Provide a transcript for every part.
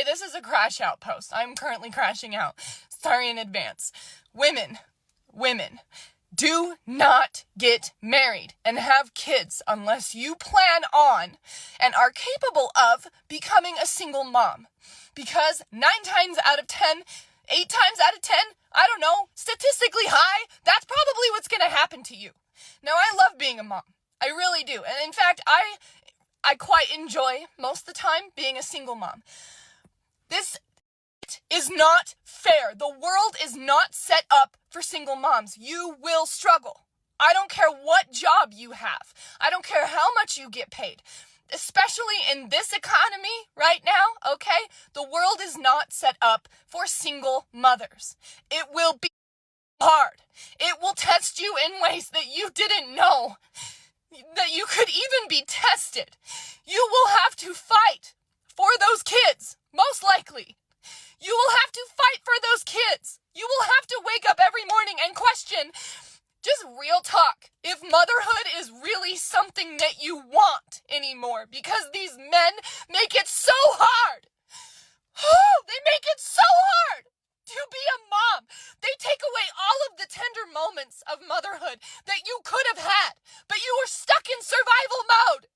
this is a crash out post. I'm currently crashing out. Sorry in advance. Women, do not get married and have kids unless you plan on and are capable of becoming a single mom. Because 9 times out of 10, 8 times out of 10, I don't know, statistically high, that's probably what's going to happen to you. Now, I love being a mom. I really do. And in fact, I quite enjoy most of the time being a single mom. This is not fair. The world is not set up for single moms. You will struggle. I don't care what job you have. I don't care how much you get paid. Especially in this economy right now, okay? The world is not set up for single mothers. It will be hard. It will test you in ways that you didn't know that you could even be tested. You will have to fight for those kids, most likely. You will have to fight for those kids. You will have to wake up every morning and question, just real talk, if motherhood is really something that you want anymore, because these men make it so hard. They make it so hard to be a mom. They take away all of the tender moments of motherhood that you could have had, but you were stuck in survival mode.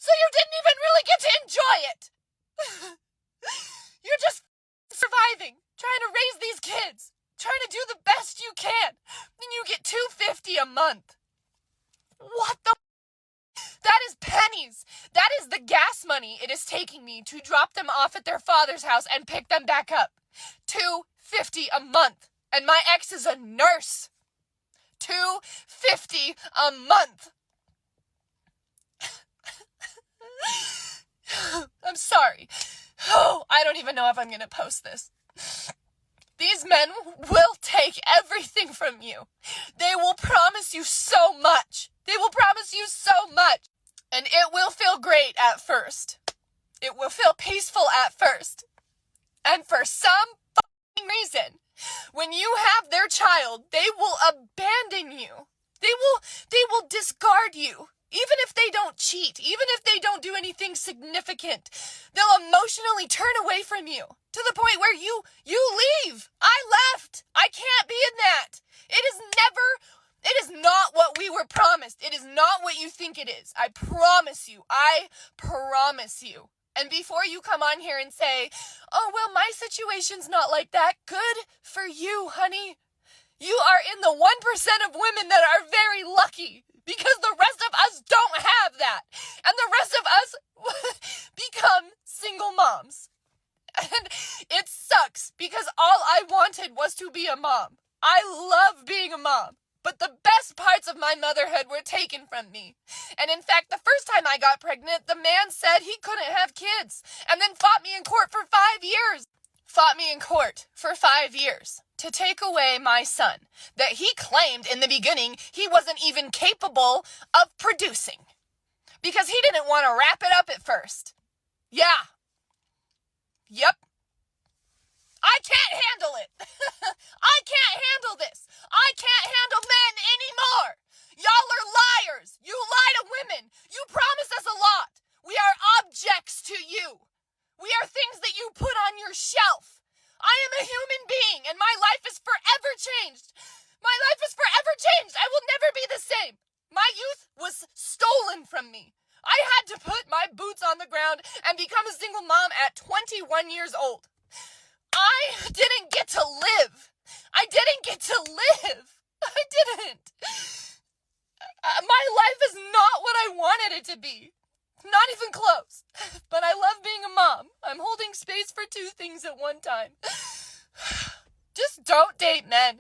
So you didn't even really get to enjoy it. You're just surviving, trying to raise these kids, trying to do the best you can, and you get $250 a month. What the? That is pennies. That is the gas money it is taking me to drop them off at their father's house and pick them back up. $250 a month. And my ex is a nurse. $250 a month. I'm sorry. I don't even know if I'm going to post this. These men will take everything from you. They will promise you so much. They will promise you so much. And it will feel great at first. It will feel peaceful at first. And for some fucking reason, when you have their child, they will abandon you. They will discard you. Even if they don't cheat, even if they don't do anything significant, they'll emotionally turn away from you to the point where you leave. I left. I can't be in that. It is not what we were promised. It is not what you think it is. I promise you. I promise you. And before you come on here and say, oh, well, my situation's not like that. Good for you, honey. You are in the 1% of women that are very lucky. Because the rest of us don't have that. And the rest of us become single moms. And it sucks because all I wanted was to be a mom. I love being a mom. But the best parts of my motherhood were taken from me. And in fact, the first time I got pregnant, the man said he couldn't have kids. And then fought me in court for 5 years. Fought me in court for 5 years. To take away my son that he claimed in the beginning he wasn't even capable of producing because he didn't want to wrap it up at first. Yeah. Yep. I can't handle it. I can't handle this. I can't handle men anymore. Y'all are liars. You lie to women. You promise us a lot. We are objects to you. We are things that you put on your shelf. I am a human being, and my life is forever changed. My life is forever changed. I will never be the same. My youth was stolen from me. I had to put my boots on the ground and become a single mom at 21 years old. I didn't get to live. I didn't get to live. I didn't. My life is not what I wanted it to be. Not even close. But I love being a mom. I'm holding space for 2 things at one time. Just don't date men.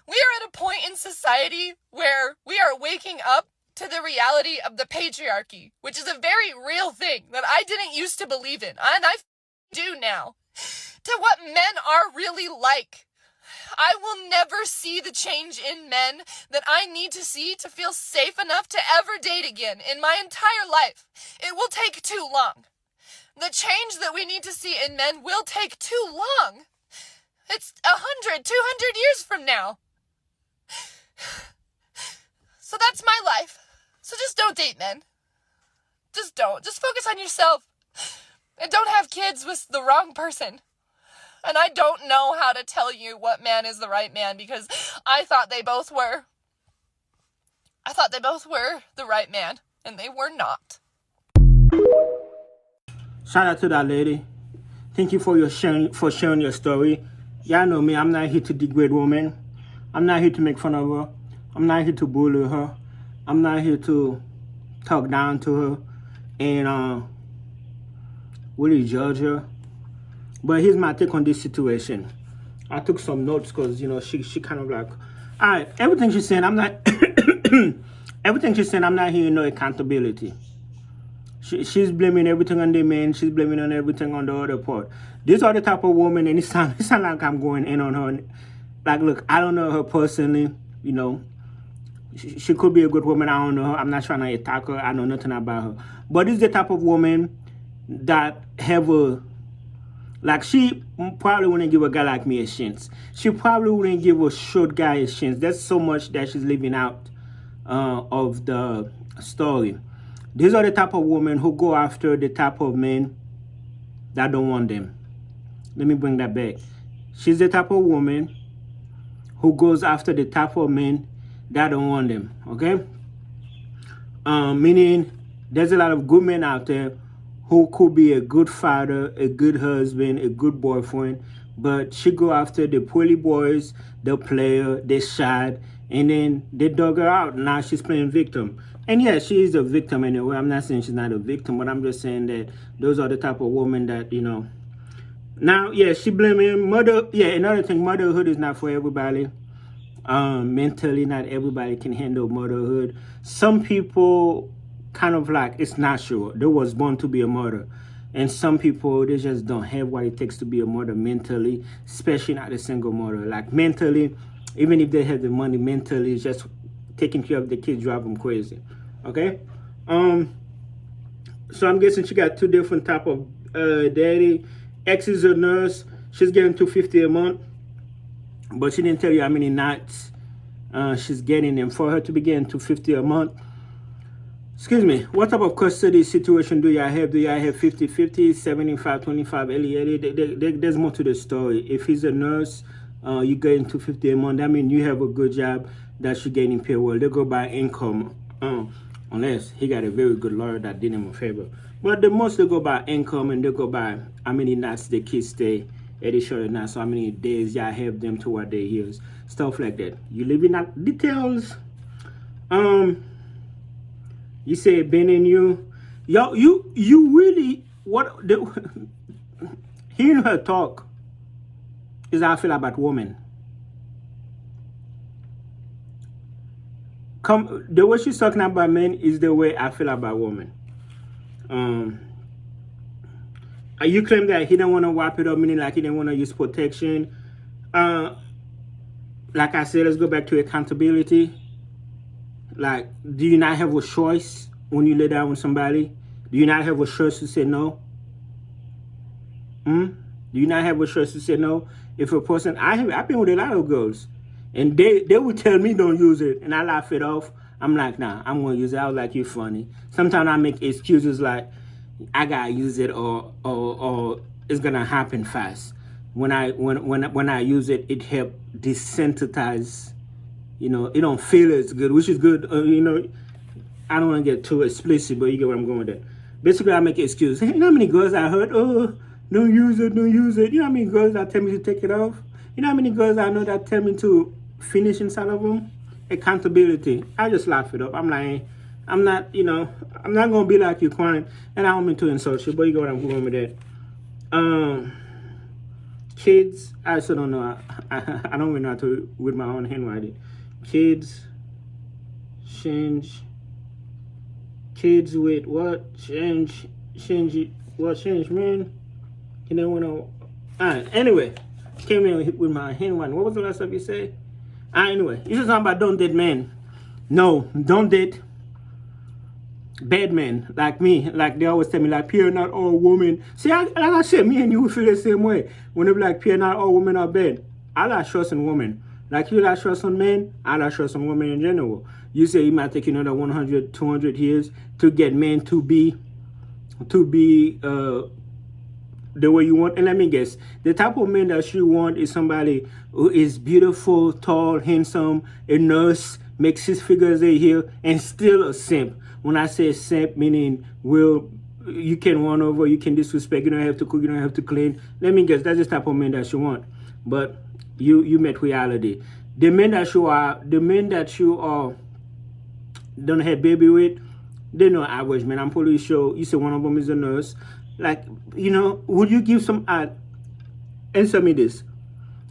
We are at a point in society where we are waking up to the reality of the patriarchy, which is a very real thing that I didn't used to believe in, and I do now. To what men are really like. I will never see the change in men that I need to see to feel safe enough to ever date again in my entire life. It will take too long. The change that we need to see in men will take too long. It's 100, 200 years from now. So that's my life. So just don't date men. Just don't. Just focus on yourself. And don't have kids with the wrong person. And I don't know how to tell you what man is the right man, because I thought they both were. I thought they both were the right man, and they were not. Shout out to that lady. Thank you for sharing your story. Y'all know me, I'm not here to degrade women. I'm not here to make fun of her. I'm not here to bully her. I'm not here to talk down to her and really judge her. But here's my take on this situation. I took some notes because, she kind of like, all right, everything she's saying, I'm not, everything she's saying, I'm not hearing no accountability. She's blaming everything on the man. She's blaming on everything on the other part. These are the type of woman, and it sound like I'm going in on her. Like, look, I don't know her personally, She could be a good woman. I don't know her. I'm not trying to attack her. I know nothing about her. But it's the type of woman that have she probably wouldn't give a guy like me a chance. She probably wouldn't give a short guy a chance. There's so much that she's leaving out of the story. These are the type of women who go after the type of men that don't want them. Let me bring that back. She's the type of woman who goes after the type of men that don't want them, okay? Meaning there's a lot of good men out there who could be a good father, a good husband, a good boyfriend, but she go after the pretty boys, the player, the shot, and then they dug her out. Now she's playing victim. And yeah, she is a victim anyway. I'm not saying she's not a victim, but I'm just saying that those are the type of women that, Now, yeah, she blaming mother. Yeah, another thing, motherhood is not for everybody. Mentally, not everybody can handle motherhood. Some people kind of like, it's natural. They was born to be a mother. And some people, they just don't have what it takes to be a mother mentally, especially not a single mother. Like mentally, even if they have the money, mentally, just taking care of the kids drive them crazy. Okay? So I'm guessing she got two different type of daddy. X is a nurse. She's getting $250 a month. But she didn't tell you how many nights she's getting. And for her to be getting $250 a month, excuse me, what type of custody situation do y'all have? Do y'all have 50-50, 75-25, 80-80? There's more to the story. If he's a nurse, you're getting $250 a month. That means you have a good job that you're getting paid well. They go by income, unless he got a very good lawyer that did him a favor. But the most they go by income, and they go by how many nights the kids stay at the short night, so how many days y'all have them to what they use, stuff like that. You live in that details. You say Ben and you, yo, you really hearing her talk is how I feel about women. The way she's talking about men is the way I feel about women. You claim that he didn't want to wipe it up, meaning like he didn't want to use protection. Like I said, let's go back to accountability. Like, do you not have a choice when you lay down with somebody? Do you not have a choice to say no? Do you not have a choice to say no? If a person, I've been with a lot of girls, and they would tell me don't use it, and I laugh it off. I'm like, nah, I'm gonna use it. I was like, you're funny. Sometimes I make excuses like, I gotta use it, or it's gonna happen fast. When I use it, it help desensitize. It don't feel as good, which is good. I don't want to get too explicit, but you get where I'm going with that. Basically, I make excuses. Hey, you know how many girls I heard? Oh, don't use it. You know how many girls that tell me to take it off? You know how many girls I know that tell me to finish inside of them? Accountability. I just laugh it up. I'm like, I'm not going to be like you crying. And I don't mean to insult you, but you get what I'm going with that. Kids, I still don't know. I don't even know how to with my own handwriting. Kids, change. Kids with what? Change, what change, man? You don't want to. Alright, anyway, came in with my handwriting. What was the last time you said? Anyway, you said something about don't date men. No, don't date bad men like me. Like they always tell me, like, Pierre, not all women. See, like I said, me and you feel the same way. Whenever like Pierre, not all women are bad. I like trust in women. Like you like trust on men, I like trust on women in general. You say it might take you another 100, 200 years to get men to be the way you want. And let me guess, the type of man that you want is somebody who is beautiful, tall, handsome, a nurse, makes 6 figures a year, and still a simp. When I say simp, meaning you can run over, you can disrespect, you don't have to cook, you don't have to clean. Let me guess, that's the type of man that you want. But you met reality. The men that you are don't have baby with, they're not average, man. I'm pretty sure you say one of them is a nurse. Like, would you give answer me this.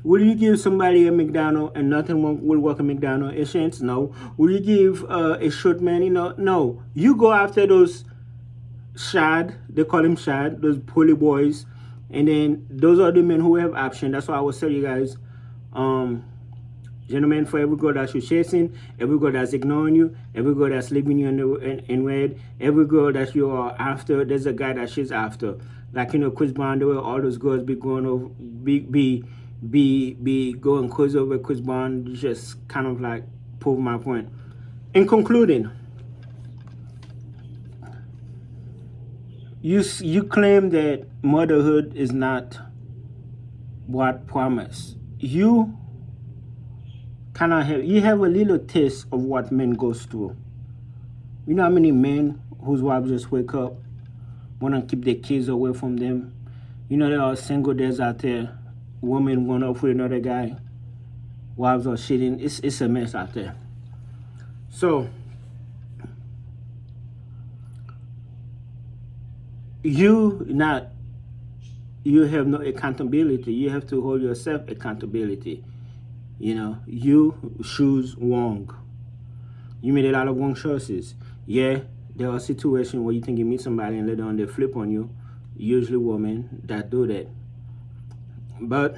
Will you give somebody a McDonald's and nothing will work at McDonald's? A chance? No. Will you give a short man? No. You go after those shad, they call him shad, those poly boys. And then those are the men who have option. That's why I will tell you guys, gentlemen, for every girl that you're chasing, every girl that's ignoring you, every girl that's leaving you in red, every girl that you are after, there's a guy that she's after. Like, Chris Brown, the way all those girls be going over, be going crazy over Chris Brown, just kind of like prove my point. In concluding, you claim that motherhood is not what promised. You kind of have a little taste of what men goes through. You know how many men whose wives just wake up, want to keep their kids away from them. There are single days out there, women run off with another guy, wives are cheating. It's a mess out there. So you have no accountability. You have to hold yourself accountability. You choose wrong. You made a lot of wrong choices. Yeah, there are situations where you think you meet somebody and later on they flip on you. Usually women that do that. But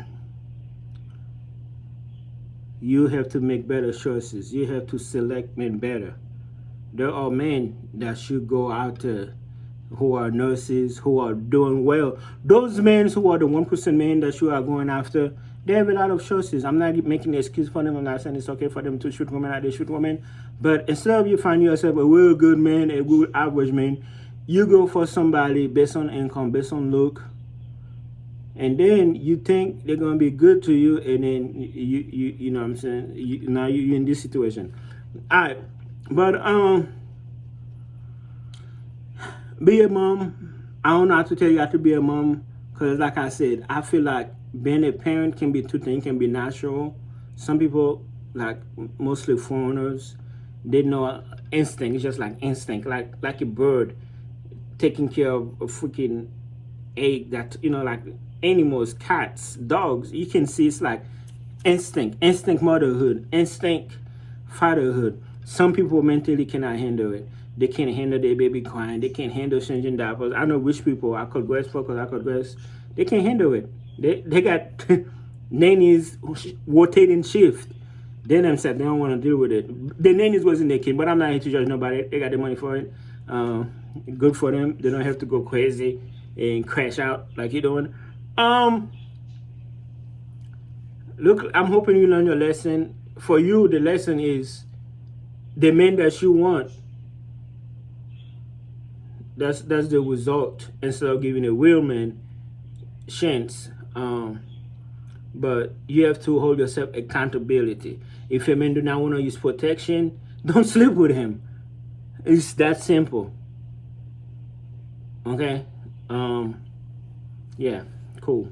you have to make better choices. You have to select men better. There are men that should go out there who are nurses, who are doing well. Those men who are the 1% men that you are going after, they have a lot of choices. I'm not making an excuse for them. I'm not saying it's okay for them to shoot women like they shoot women. But instead of you finding yourself a real good man, a good average man, you go for somebody based on income, based on look. And then you think they're going to be good to you. And then, you know what I'm saying? Now you're in this situation. All right. But, be a mom. I don't know how to tell you how to be a mom. Because like I said, I feel like being a parent can be two things. It can be natural. Some people, like mostly foreigners, they know instinct. It's just like instinct. Like a bird taking care of a freaking egg that, like animals, cats, dogs. You can see it's like instinct motherhood, instinct fatherhood. Some people mentally cannot handle it. They can't handle their baby crying. They can't handle changing diapers. I know rich people, I could dress for because I could dress. They can't handle it. They got nannies rotating shift. They themselves, they don't want to deal with it. The nannies wasn't their kid, but I'm not here to judge nobody. They got the money for it. Good for them. They don't have to go crazy and crash out like you're doing. Look, I'm hoping you learn your lesson. For you, the lesson is the men that you want. That's the result. Instead of giving a real man chance. But you have to hold yourself accountability. If a man do not want to use protection, don't sleep with him. It's that simple. Okay? Yeah, cool.